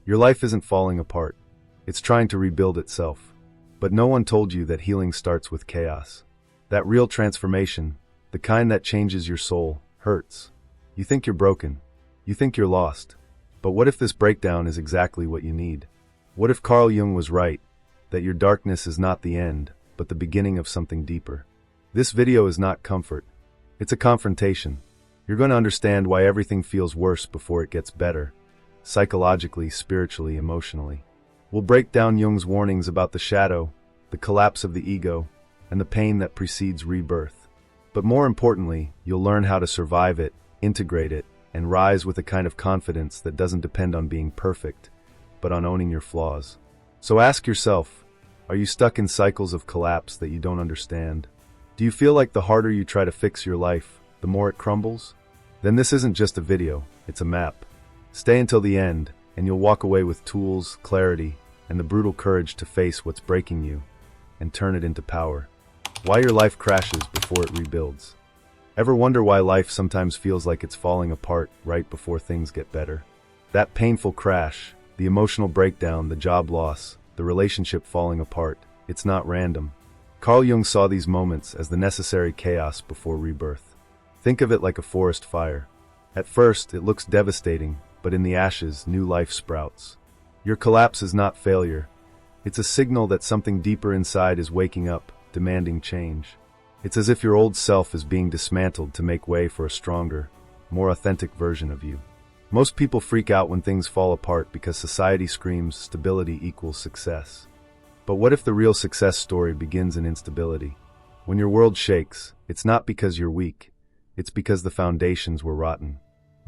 Your life isn't falling apart. It's trying to rebuild itself. But no one told you that healing starts with chaos. That real transformation, the kind that changes your soul, hurts. You think you're broken. You think you're lost. But what if this breakdown is exactly what you need? What if Carl Jung was right, that your darkness is not the end, but the beginning of something deeper? This video is not comfort. It's a confrontation. You're going to understand why everything feels worse before it gets better. Psychologically, spiritually, emotionally. We'll break down Jung's warnings about the shadow, the collapse of the ego, and the pain that precedes rebirth. But more importantly, you'll learn how to survive it, integrate it, and rise with a kind of confidence that doesn't depend on being perfect, but on owning your flaws. So ask yourself, are you stuck in cycles of collapse that you don't understand? Do you feel like the harder you try to fix your life, the more it crumbles? Then this isn't just a video, it's a map. Stay until the end, and you'll walk away with tools, clarity, and the brutal courage to face what's breaking you, and turn it into power. Why your life crashes before it rebuilds. Ever wonder why life sometimes feels like it's falling apart right before things get better? That painful crash, the emotional breakdown, the job loss, the relationship falling apart, it's not random. Carl Jung saw these moments as the necessary chaos before rebirth. Think of it like a forest fire. At first, it looks devastating, but in the ashes, new life sprouts. Your collapse is not failure. It's a signal that something deeper inside is waking up, demanding change. It's as if your old self is being dismantled to make way for a stronger, more authentic version of you. Most people freak out when things fall apart because society screams stability equals success. But what if the real success story begins in instability? When your world shakes, it's not because you're weak. It's because the foundations were rotten.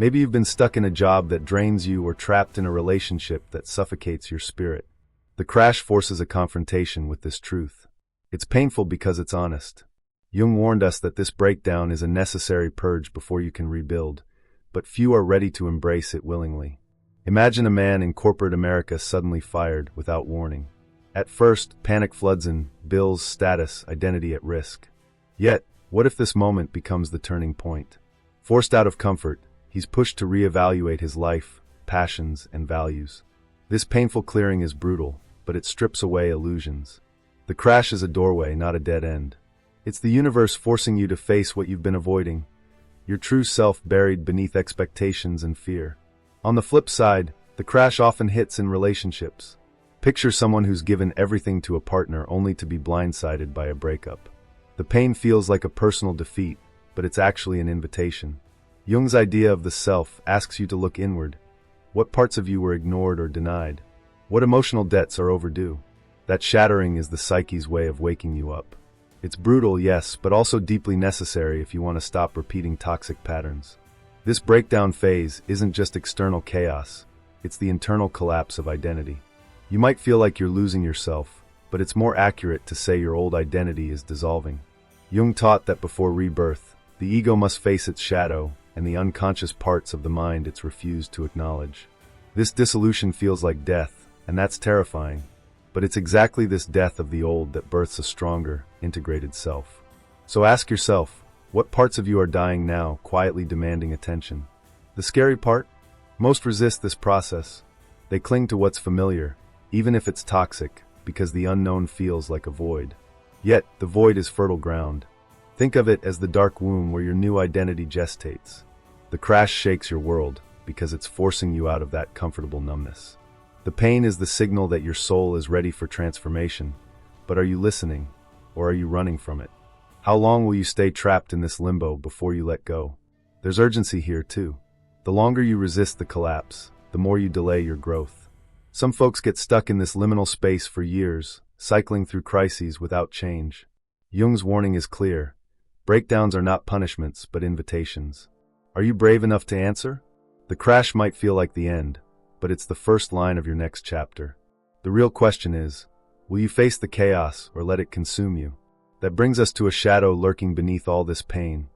Maybe you've been stuck in a job that drains you or trapped in a relationship that suffocates your spirit. The crash forces a confrontation with this truth. It's painful because it's honest. Jung warned us that this breakdown is a necessary purge before you can rebuild, but few are ready to embrace it willingly. Imagine a man in corporate America suddenly fired without warning. At first, panic floods in, bills, status, identity at risk. Yet, what if this moment becomes the turning point? Forced out of comfort, he's pushed to reevaluate his life, passions, and values. This painful clearing is brutal, but it strips away illusions. The crash is a doorway, not a dead end. It's the universe forcing you to face what you've been avoiding, your true self buried beneath expectations and fear. On the flip side, the crash often hits in relationships. Picture someone who's given everything to a partner only to be blindsided by a breakup. The pain feels like a personal defeat, but it's actually an invitation. Jung's idea of the self asks you to look inward. What parts of you were ignored or denied? What emotional debts are overdue? That shattering is the psyche's way of waking you up. It's brutal, yes, but also deeply necessary if you want to stop repeating toxic patterns. This breakdown phase isn't just external chaos, it's the internal collapse of identity. You might feel like you're losing yourself, but it's more accurate to say your old identity is dissolving. Jung taught that before rebirth, the ego must face its shadow and the unconscious parts of the mind it's refused to acknowledge. This dissolution feels like death, and that's terrifying. But it's exactly this death of the old that births a stronger, integrated self. So ask yourself, what parts of you are dying now, quietly demanding attention? The scary part? Most resist this process. They cling to what's familiar, even if it's toxic, because the unknown feels like a void. Yet, the void is fertile ground. Think of it as the dark womb where your new identity gestates. The crash shakes your world, because it's forcing you out of that comfortable numbness. The pain is the signal that your soul is ready for transformation, but are you listening, or are you running from it? How long will you stay trapped in this limbo before you let go? There's urgency here too. The longer you resist the collapse, the more you delay your growth. Some folks get stuck in this liminal space for years, cycling through crises without change. Jung's warning is clear. Breakdowns are not punishments, but invitations. Are you brave enough to answer? The crash might feel like the end, but it's the first line of your next chapter. The real question is, will you face the chaos or let it consume you? That brings us to a shadow lurking beneath all this pain,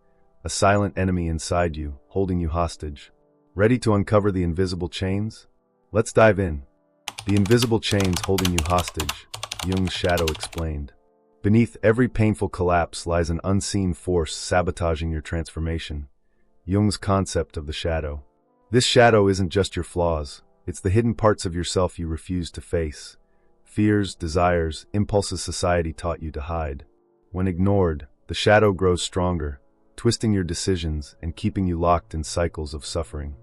a silent enemy inside you, holding you hostage. Ready to uncover the invisible chains? Let's dive in. The invisible chains holding you hostage, Jung's shadow explained. Beneath every painful collapse lies an unseen force sabotaging your transformation. Jung's concept of the shadow. This shadow isn't just your flaws, It's the hidden parts of yourself you refuse to face. Fears, desires, impulses society taught you to hide. When ignored, the shadow grows stronger, twisting your decisions and keeping you locked in cycles of suffering.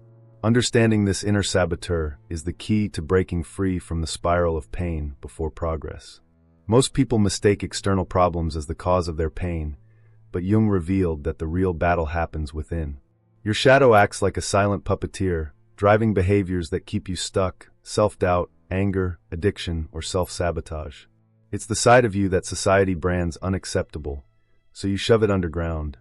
Understanding this inner saboteur is the key to breaking free from the spiral of pain before progress. Most people mistake external problems as the cause of their pain, but Jung revealed that the real battle happens within. Your shadow acts like a silent puppeteer, driving behaviors that keep you stuck, self-doubt, anger, addiction, or self-sabotage. It's the side of you that society brands unacceptable, so you shove it underground.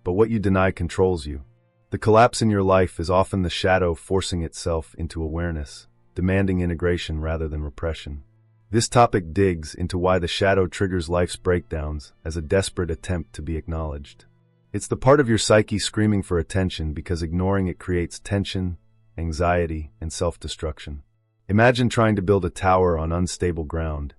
But what you deny controls you. The collapse in your life is often the shadow forcing itself into awareness, demanding integration rather than repression. This topic digs into why the shadow triggers life's breakdowns as a desperate attempt to be acknowledged. It's the part of your psyche screaming for attention because ignoring it creates tension, anxiety, and self-destruction. Imagine trying to build a tower on unstable ground.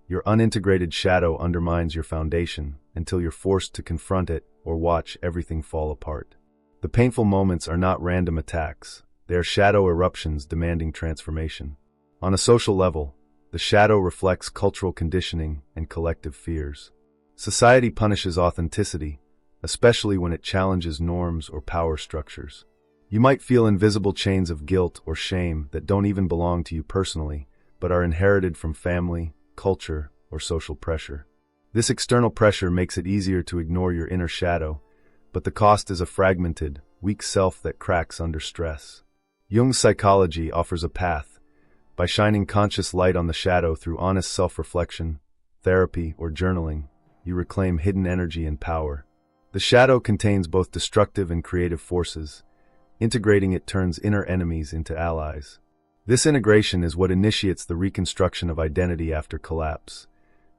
Your unintegrated shadow undermines your foundation until you're forced to confront it or watch everything fall apart. The painful moments are not random attacks. They are shadow eruptions demanding transformation. On a social level, the shadow reflects cultural conditioning and collective fears. Society punishes authenticity, especially when it challenges norms or power structures. You might feel invisible chains of guilt or shame that don't even belong to you personally, but are inherited from family, culture, or social pressure. This external pressure makes it easier to ignore your inner shadow, but the cost is a fragmented, weak self that cracks under stress. Jung's psychology offers a path. By shining conscious light on the shadow through honest self-reflection, therapy, or journaling, you reclaim hidden energy and power. The shadow contains both destructive and creative forces. Integrating it turns inner enemies into allies. This integration is what initiates the reconstruction of identity after collapse,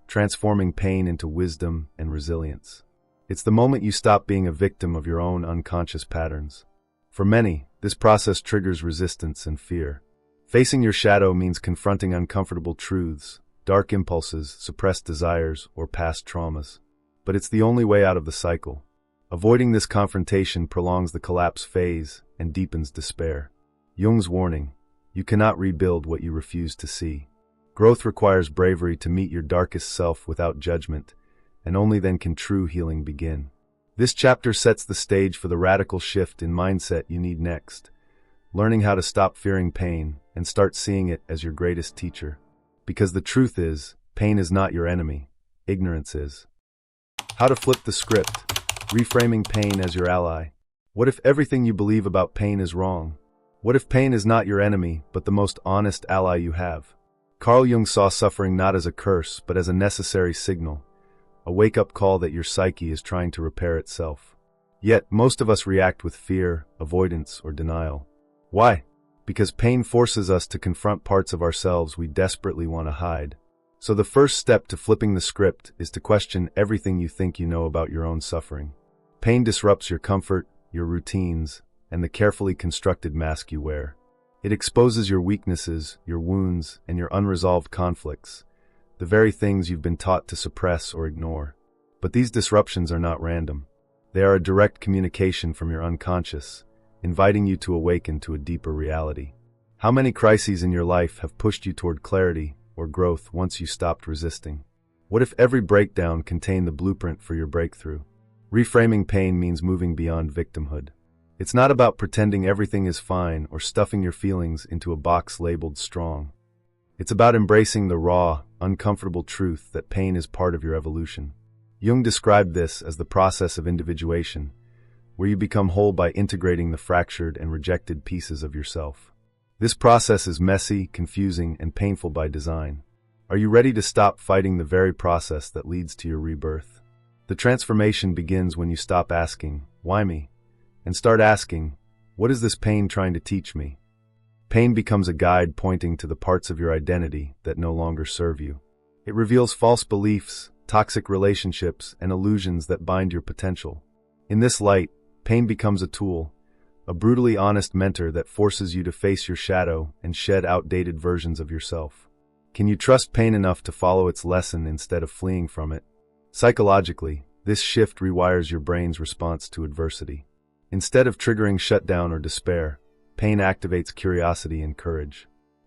transforming pain into wisdom and resilience. It's the moment you stop being a victim of your own unconscious patterns. For many, this process triggers resistance and fear. Facing your shadow means confronting uncomfortable truths, dark impulses, suppressed desires, or past traumas. But it's the only way out of the cycle. Avoiding this confrontation prolongs the collapse phase and deepens despair. Jung's warning: you cannot rebuild what you refuse to see. Growth requires bravery to meet your darkest self without judgment, and only then can true healing begin. This chapter sets the stage for the radical shift in mindset you need next, learning how to stop fearing pain and start seeing it as your greatest teacher. Because the truth is, pain is not your enemy, ignorance is. How to flip the script, reframing pain as your ally. What if everything you believe about pain is wrong? What if pain is not your enemy, but the most honest ally you have? Carl Jung saw suffering not as a curse, but as a necessary signal, a wake-up call that your psyche is trying to repair itself. Yet, most of us react with fear, avoidance, or denial. Why? Because pain forces us to confront parts of ourselves we desperately want to hide. So the first step to flipping the script is to question everything you think you know about your own suffering. Pain disrupts your comfort, your routines, and the carefully constructed mask you wear. It exposes your weaknesses, your wounds, and your unresolved conflicts, the very things you've been taught to suppress or ignore. But these disruptions are not random. They are a direct communication from your unconscious, inviting you to awaken to a deeper reality. How many crises in your life have pushed you toward clarity or growth once you stopped resisting? What if every breakdown contained the blueprint for your breakthrough? Reframing pain means moving beyond victimhood. It's not about pretending everything is fine or stuffing your feelings into a box labeled strong. It's about embracing the raw, uncomfortable truth that pain is part of your evolution. Jung described this as the process of individuation, where you become whole by integrating the fractured and rejected pieces of yourself. This process is messy, confusing, and painful by design. Are you ready to stop fighting the very process that leads to your rebirth? The transformation begins when you stop asking, "Why me?" and start asking, "What is this pain trying to teach me?" Pain becomes a guide pointing to the parts of your identity that no longer serve you. It reveals false beliefs, toxic relationships, and illusions that bind your potential. In this light, pain becomes a tool, a brutally honest mentor that forces you to face your shadow and shed outdated versions of yourself. Can you trust pain enough to follow its lesson instead of fleeing from it? Psychologically, this shift rewires your brain's response to adversity. Instead of triggering shutdown or despair, pain activates curiosity and courage.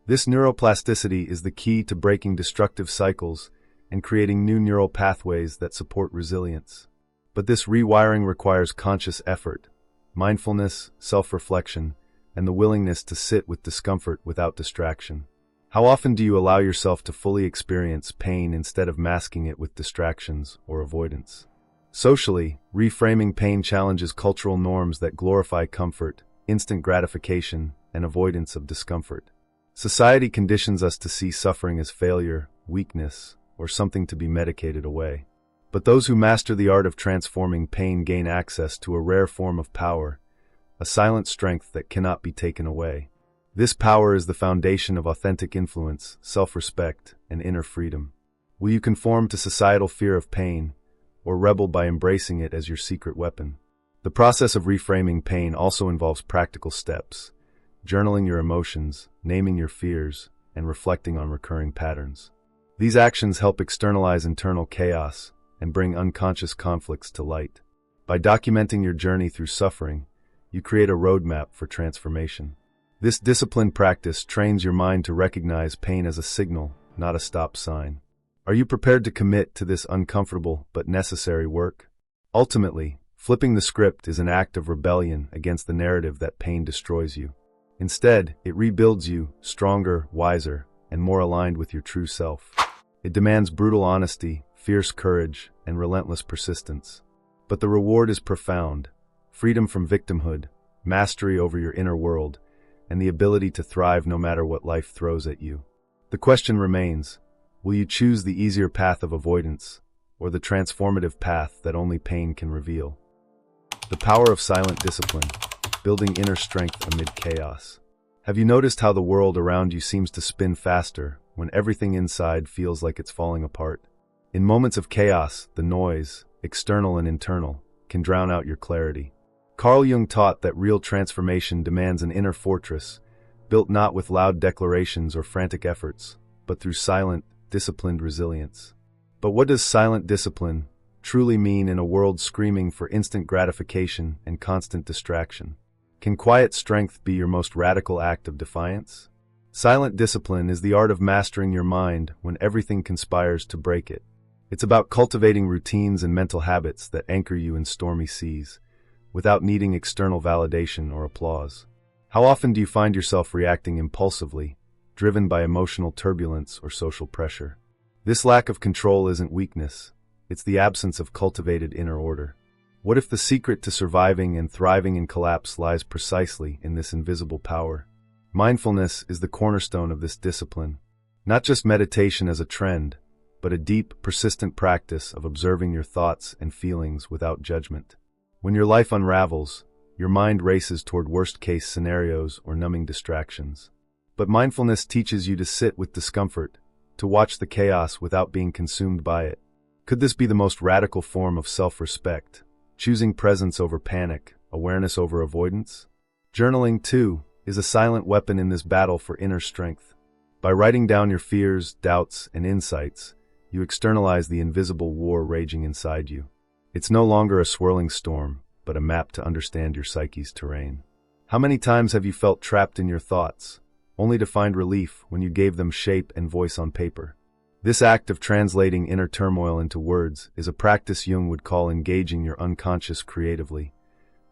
This neuroplasticity is the key to breaking destructive cycles and creating new neural pathways that support resilience. But this rewiring requires conscious effort, mindfulness, self-reflection, and the willingness to sit with discomfort without distraction. How often do you allow yourself to fully experience pain instead of masking it with distractions or avoidance? Socially, reframing pain challenges cultural norms that glorify comfort, instant gratification, and avoidance of discomfort. Society conditions us to see suffering as failure, weakness, or something to be medicated away. But those who master the art of transforming pain gain access to a rare form of power, a silent strength that cannot be taken away. This power is the foundation of authentic influence, self-respect, and inner freedom. Will you conform to societal fear of pain, or rebel by embracing it as your secret weapon? The process of reframing pain also involves practical steps: journaling your emotions, naming your fears, and reflecting on recurring patterns. These actions help externalize internal chaos and bring unconscious conflicts to light. By documenting your journey through suffering, you create a roadmap for transformation. This disciplined practice trains your mind to recognize pain as a signal, not a stop sign. Are you prepared to commit to this uncomfortable but necessary work? Ultimately, flipping the script is an act of rebellion against the narrative that pain destroys you. Instead, it rebuilds you, stronger, wiser, and more aligned with your true self. It demands brutal honesty, fierce courage, and relentless persistence. But the reward is profound: freedom from victimhood, mastery over your inner world, and the ability to thrive no matter what life throws at you. The question remains: will you choose the easier path of avoidance, or the transformative path that only pain can reveal? The power of silent discipline, building inner strength amid chaos. Have you noticed how the world around you seems to spin faster when everything inside feels like it's falling apart? In moments of chaos, the noise, external and internal, can drown out your clarity. Carl Jung taught that real transformation demands an inner fortress, built not with loud declarations or frantic efforts, but through silent, disciplined resilience. But what does silent discipline truly mean in a world screaming for instant gratification and constant distraction? Can quiet strength be your most radical act of defiance? Silent discipline is the art of mastering your mind when everything conspires to break it. It's about cultivating routines and mental habits that anchor you in stormy seas, without needing external validation or applause. How often do you find yourself reacting impulsively, driven by emotional turbulence or social pressure? This lack of control isn't weakness, it's the absence of cultivated inner order. What if the secret to surviving and thriving in collapse lies precisely in this invisible power? Mindfulness is the cornerstone of this discipline, not just meditation as a trend, but a deep, persistent practice of observing your thoughts and feelings without judgment. When your life unravels, your mind races toward worst-case scenarios or numbing distractions. But mindfulness teaches you to sit with discomfort, to watch the chaos without being consumed by it. Could this be the most radical form of self-respect, choosing presence over panic, awareness over avoidance? Journaling, too, is a silent weapon in this battle for inner strength. By writing down your fears, doubts, and insights, you externalize the invisible war raging inside you. It's no longer a swirling storm, but a map to understand your psyche's terrain. How many times have you felt trapped in your thoughts, only to find relief when you gave them shape and voice on paper? This act of translating inner turmoil into words is a practice Jung would call engaging your unconscious creatively,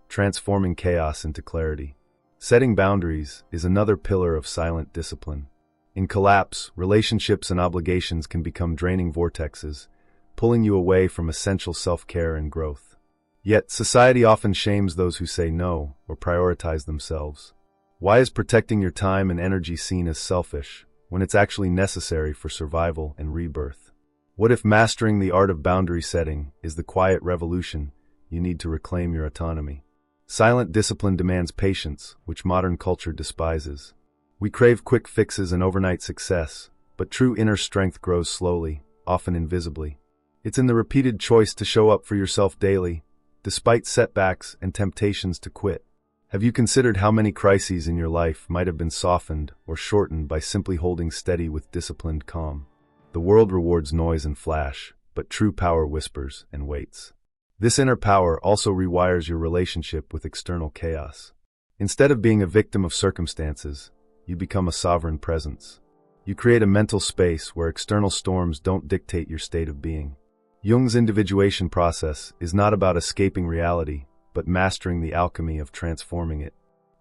transforming chaos into clarity. Setting boundaries is another pillar of silent discipline. In collapse, relationships and obligations can become draining vortexes, pulling you away from essential self-care and growth. Yet, society often shames those who say no or prioritize themselves. Why is protecting your time and energy seen as selfish, when it's actually necessary for survival and rebirth? What if mastering the art of boundary setting is the quiet revolution you need to reclaim your autonomy? Silent discipline demands patience, which modern culture despises. We crave quick fixes and overnight success, but true inner strength grows slowly, often invisibly. It's in the repeated choice to show up for yourself daily, despite setbacks and temptations to quit. Have you considered how many crises in your life might have been softened or shortened by simply holding steady with disciplined calm? The world rewards noise and flash, but true power whispers and waits. This inner power also rewires your relationship with external chaos. Instead of being a victim of circumstances, you become a sovereign presence. You create a mental space where external storms don't dictate your state of being. Jung's individuation process is not about escaping reality, but mastering the alchemy of transforming it.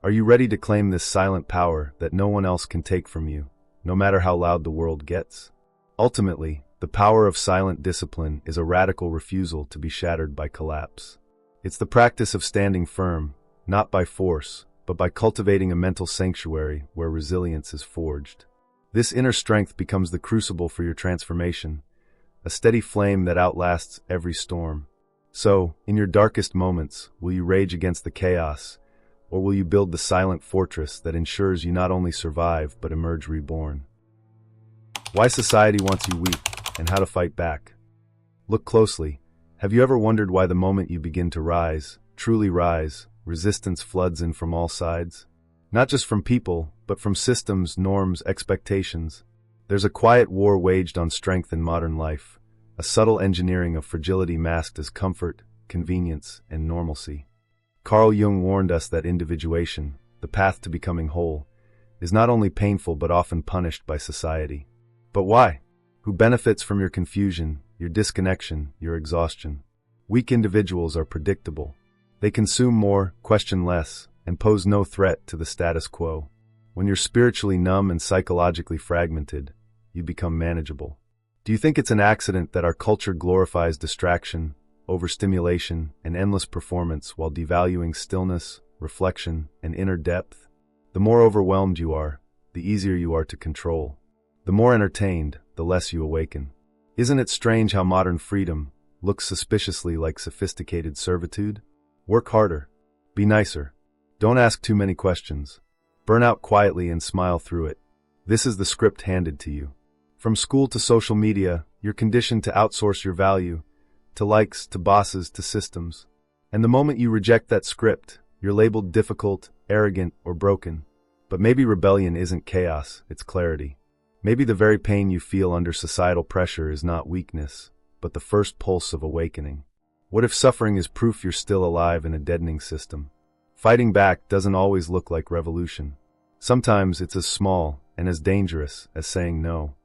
Are you ready to claim this silent power that no one else can take from you, no matter how loud the world gets? Ultimately, the power of silent discipline is a radical refusal to be shattered by collapse. It's the practice of standing firm, not by force, but by cultivating a mental sanctuary where resilience is forged. This inner strength becomes the crucible for your transformation, a steady flame that outlasts every storm. So, in your darkest moments, will you rage against the chaos, or will you build the silent fortress that ensures you not only survive but emerge reborn? Why society wants you weak, and how to fight back. Look closely. Have you ever wondered why the moment you begin to rise, truly rise, resistance floods in from all sides? Not just from people, but from systems, norms, expectations. There's a quiet war waged on strength in modern life, a subtle engineering of fragility masked as comfort, convenience, and normalcy. Carl Jung warned us that individuation, the path to becoming whole, is not only painful but often punished by society. But why? Who benefits from your confusion, your disconnection, your exhaustion? Weak individuals are predictable. They consume more, question less, and pose no threat to the status quo. When you're spiritually numb and psychologically fragmented, you become manageable. Do you think it's an accident that our culture glorifies distraction, overstimulation, and endless performance while devaluing stillness, reflection, and inner depth? The more overwhelmed you are, the easier you are to control. The more entertained, the less you awaken. Isn't it strange how modern freedom looks suspiciously like sophisticated servitude? Work harder. Be nicer. Don't ask too many questions. Burn out quietly and smile through it. This is the script handed to you. From school to social media, you're conditioned to outsource your value, to likes, to bosses, to systems. And the moment you reject that script, you're labeled difficult, arrogant, or broken. But maybe rebellion isn't chaos, it's clarity. Maybe the very pain you feel under societal pressure is not weakness, but the first pulse of awakening. What if suffering is proof you're still alive in a deadening system? Fighting back doesn't always look like revolution. Sometimes it's as small and as dangerous as saying no.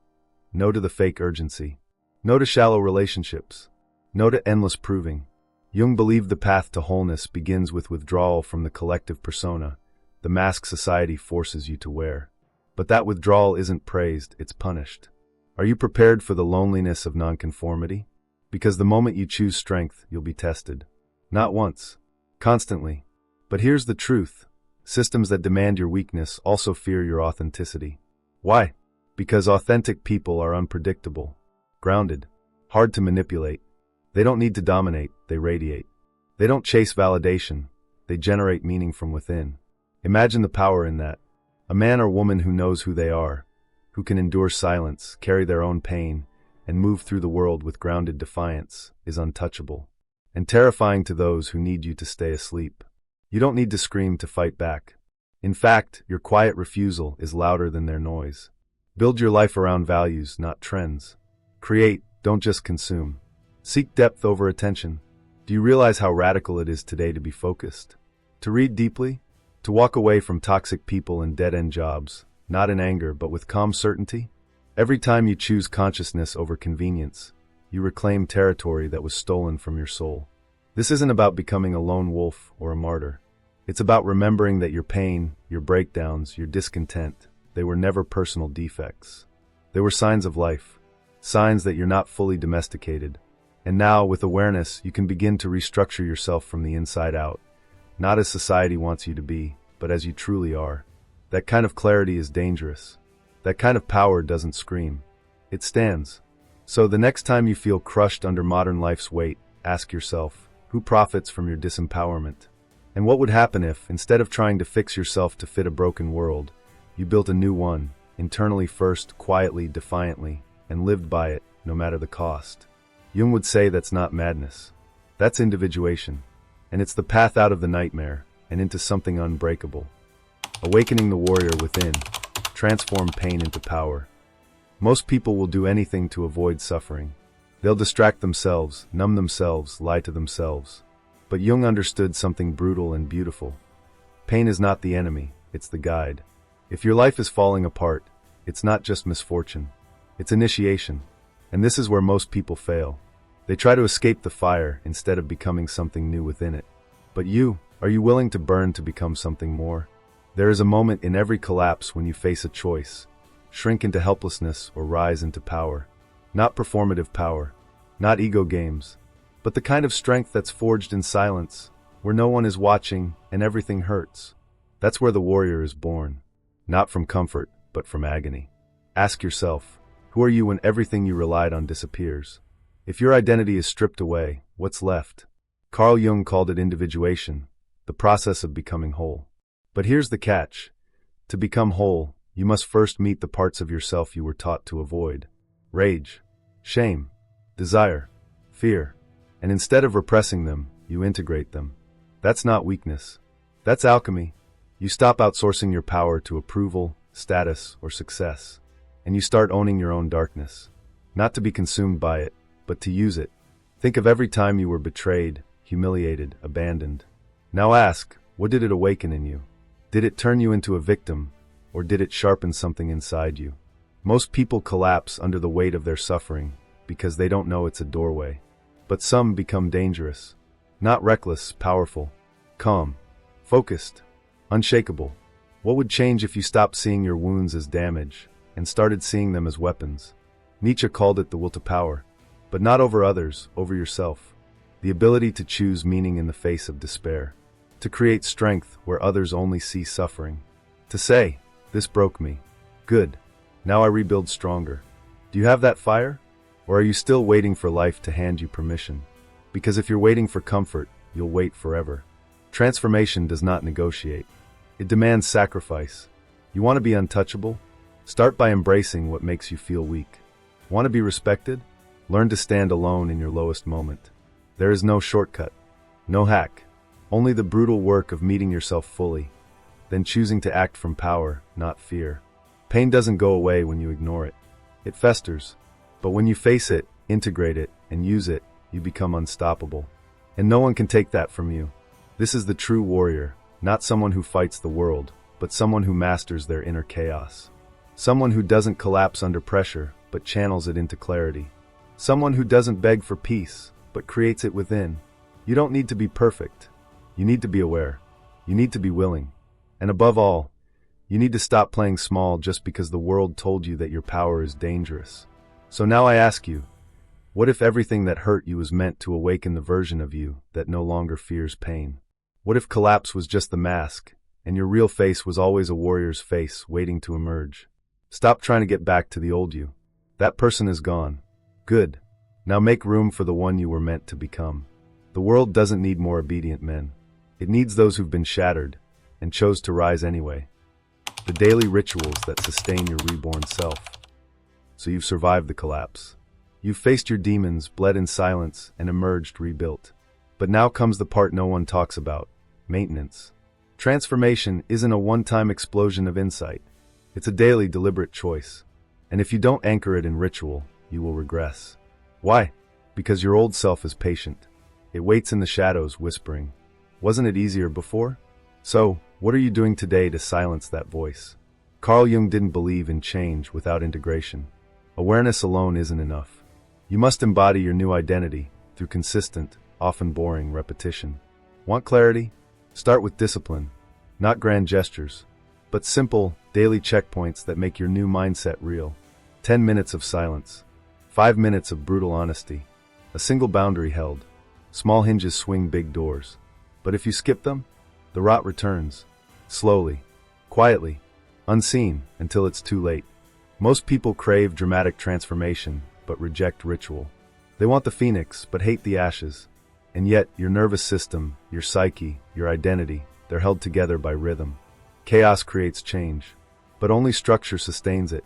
No to the fake urgency. No to shallow relationships. No to endless proving. Jung believed the path to wholeness begins with withdrawal from the collective persona, the mask society forces you to wear. But that withdrawal isn't praised, it's punished. Are you prepared for the loneliness of nonconformity? Because the moment you choose strength, you'll be tested. Not once. Constantly. But here's the truth. Systems that demand your weakness also fear your authenticity. Why? Because authentic people are unpredictable, grounded, hard to manipulate. They don't need to dominate, they radiate. They don't chase validation, they generate meaning from within. Imagine the power in that. A man or woman who knows who they are, who can endure silence, carry their own pain, and move through the world with grounded defiance, is untouchable. And terrifying to those who need you to stay asleep. You don't need to scream to fight back. In fact, your quiet refusal is louder than their noise. Build your life around values, not trends. Create, don't just consume. Seek depth over attention. Do you realize how radical it is today to be focused? To read deeply? To walk away from toxic people and dead-end jobs, not in anger but with calm certainty? Every time you choose consciousness over convenience, you reclaim territory that was stolen from your soul. This isn't about becoming a lone wolf or a martyr. It's about remembering that your pain, your breakdowns, your discontent, they were never personal defects. They were signs of life, signs that you're not fully domesticated. And now, with awareness, you can begin to restructure yourself from the inside out, not as society wants you to be, but as you truly are. That kind of clarity is dangerous. That kind of power doesn't scream. It stands. So the next time you feel crushed under modern life's weight, ask yourself, who profits from your disempowerment? And what would happen if, instead of trying to fix yourself to fit a broken world, you built a new one, internally first, quietly, defiantly, and lived by it, no matter the cost? Jung would say that's not madness. That's individuation. And it's the path out of the nightmare and into something unbreakable. Awakening the warrior within. Transform pain into power. Most people will do anything to avoid suffering. They'll distract themselves, numb themselves, lie to themselves. But Jung understood something brutal and beautiful. Pain is not the enemy, it's the guide. If your life is falling apart, it's not just misfortune. It's initiation. And this is where most people fail. They try to escape the fire instead of becoming something new within it. But are you willing to burn to become something more? There is a moment in every collapse when you face a choice: shrink into helplessness or rise into power. Not performative power, not ego games, but the kind of strength that's forged in silence, where no one is watching and everything hurts. That's where the warrior is born. Not from comfort, but from agony. Ask yourself, who are you when everything you relied on disappears? If your identity is stripped away, what's left? Carl Jung called it individuation, the process of becoming whole. But here's the catch. To become whole, you must first meet the parts of yourself you were taught to avoid. Rage, shame, desire, fear. And instead of repressing them, you integrate them. That's not weakness. That's alchemy. You stop outsourcing your power to approval, status, or success. And you start owning your own darkness. Not to be consumed by it, but to use it. Think of every time you were betrayed, humiliated, abandoned. Now ask, what did it awaken in you? Did it turn you into a victim, or did it sharpen something inside you? Most people collapse under the weight of their suffering because they don't know it's a doorway. But some become dangerous. Not reckless, powerful. Calm. Focused. Unshakable. What would change if you stopped seeing your wounds as damage and started seeing them as weapons? Nietzsche called it the will to power. But not over others, over yourself. The ability to choose meaning in the face of despair. To create strength where others only see suffering. To say, this broke me. Good. Now I rebuild stronger. Do you have that fire? Or are you still waiting for life to hand you permission? Because if you're waiting for comfort, you'll wait forever. Transformation does not negotiate. It demands sacrifice. You want to be untouchable? Start by embracing what makes you feel weak. Want to be respected? Learn to stand alone in your lowest moment. There is no shortcut. No hack. Only the brutal work of meeting yourself fully, then choosing to act from power, not fear. Pain doesn't go away when you ignore it. It festers. But when you face it, integrate it, and use it, you become unstoppable. And no one can take that from you. This is the true warrior, not someone who fights the world, but someone who masters their inner chaos. Someone who doesn't collapse under pressure, but channels it into clarity. Someone who doesn't beg for peace, but creates it within. You don't need to be perfect. You need to be aware. You need to be willing. And above all, you need to stop playing small just because the world told you that your power is dangerous. So now I ask you, what if everything that hurt you was meant to awaken the version of you that no longer fears pain? What if collapse was just the mask, and your real face was always a warrior's face waiting to emerge? Stop trying to get back to the old you. That person is gone. Good. Now make room for the one you were meant to become. The world doesn't need more obedient men. It needs those who've been shattered and chose to rise anyway. The daily rituals that sustain your reborn self. So you've survived the collapse. You've faced your demons, bled in silence, and emerged rebuilt. But now comes the part no one talks about: maintenance. Transformation isn't a one-time explosion of insight. It's a daily, deliberate choice. And if you don't anchor it in ritual, you will regress. Why? Because your old self is patient. It waits in the shadows, whispering, "Wasn't it easier before?" So, what are you doing today to silence that voice? Carl Jung didn't believe in change without integration. Awareness alone isn't enough. You must embody your new identity through consistent, often boring repetition. Want clarity? Start with discipline. Not grand gestures, but simple, daily checkpoints that make your new mindset real. 10 minutes of silence. 5 minutes of brutal honesty. A single boundary held. Small hinges swing big doors. But if you skip them, the rot returns. Slowly, quietly, unseen, until it's too late. Most people crave dramatic transformation, but reject ritual. They want the phoenix, but hate the ashes. And yet, your nervous system, your psyche, your identity, they're held together by rhythm. Chaos creates change, but only structure sustains it.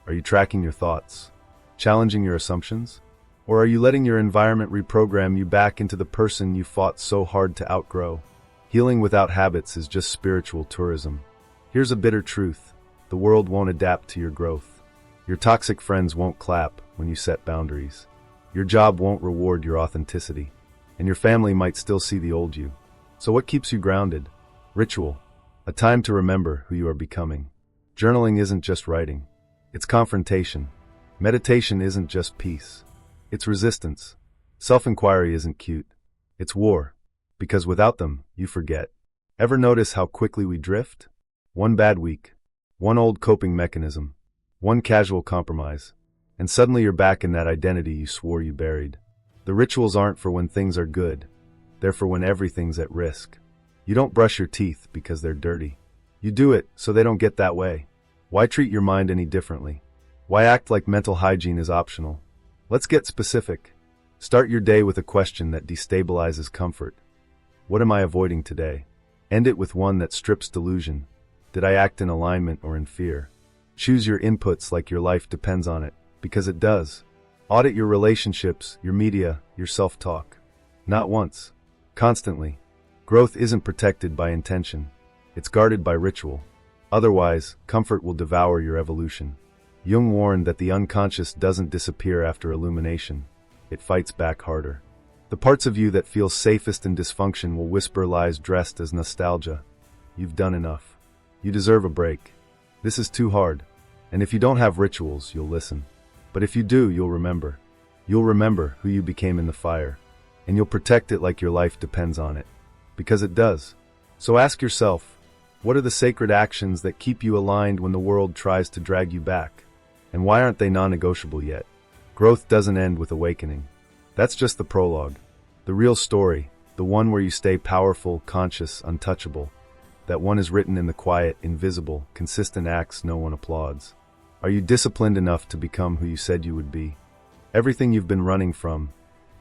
Are you tracking your thoughts? Challenging your assumptions? Or are you letting your environment reprogram you back into the person you fought so hard to outgrow? Healing without habits is just spiritual tourism. Here's a bitter truth: the world won't adapt to your growth. Your toxic friends won't clap when you set boundaries. Your job won't reward your authenticity. And your family might still see the old you. So what keeps you grounded? Ritual. A time to remember who you are becoming. Journaling isn't just writing. It's confrontation. Meditation isn't just peace. It's resistance. Self-inquiry isn't cute. It's war. Because without them, you forget. Ever notice how quickly we drift? One bad week, one old coping mechanism, one casual compromise, and suddenly you're back in that identity you swore you buried. The rituals aren't for when things are good. They're for when everything's at risk. You don't brush your teeth because they're dirty. You do it so they don't get that way. Why treat your mind any differently? Why act like mental hygiene is optional? Let's get specific. Start your day with a question that destabilizes comfort. What am I avoiding today? End it with one that strips delusion. Did I act in alignment or in fear? Choose your inputs like your life depends on it, because it does. Audit your relationships, your media, your self-talk. Not once. Constantly. Growth isn't protected by intention. It's guarded by ritual. Otherwise, comfort will devour your evolution. Jung warned that the unconscious doesn't disappear after illumination. It fights back harder. The parts of you that feel safest in dysfunction will whisper lies dressed as nostalgia. You've done enough. You deserve a break. This is too hard. And if you don't have rituals, you'll listen. But if you do, you'll remember. You'll remember who you became in the fire. And you'll protect it like your life depends on it. Because it does. So ask yourself, what are the sacred actions that keep you aligned when the world tries to drag you back? And why aren't they non-negotiable yet? Growth doesn't end with awakening. That's just the prologue. The real story, the one where you stay powerful, conscious, untouchable, that one is written in the quiet, invisible, consistent acts no one applauds. Are you disciplined enough to become who you said you would be? Everything you've been running from,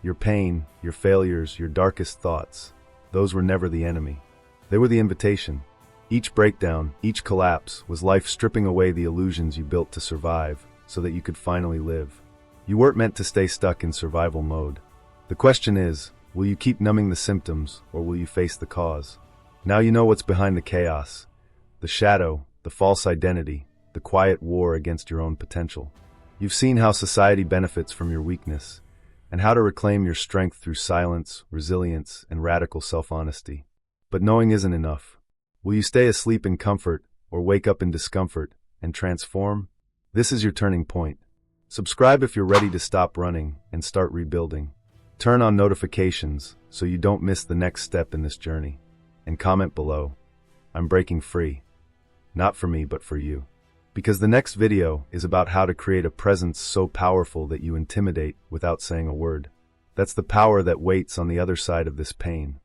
your pain, your failures, your darkest thoughts, those were never the enemy. They were the invitation. Each breakdown, each collapse, was life stripping away the illusions you built to survive, so that you could finally live. You weren't meant to stay stuck in survival mode. The question is, will you keep numbing the symptoms, or will you face the cause? Now you know what's behind the chaos, the shadow, the false identity, the quiet war against your own potential. You've seen how society benefits from your weakness, and how to reclaim your strength through silence, resilience, and radical self-honesty. But knowing isn't enough. Will you stay asleep in comfort, or wake up in discomfort, and transform? This is your turning point. Subscribe if you're ready to stop running and start rebuilding. Turn on notifications so you don't miss the next step in this journey. And comment below, I'm breaking free. Not for me, but for you. Because the next video is about how to create a presence so powerful that you intimidate without saying a word. That's the power that waits on the other side of this pain.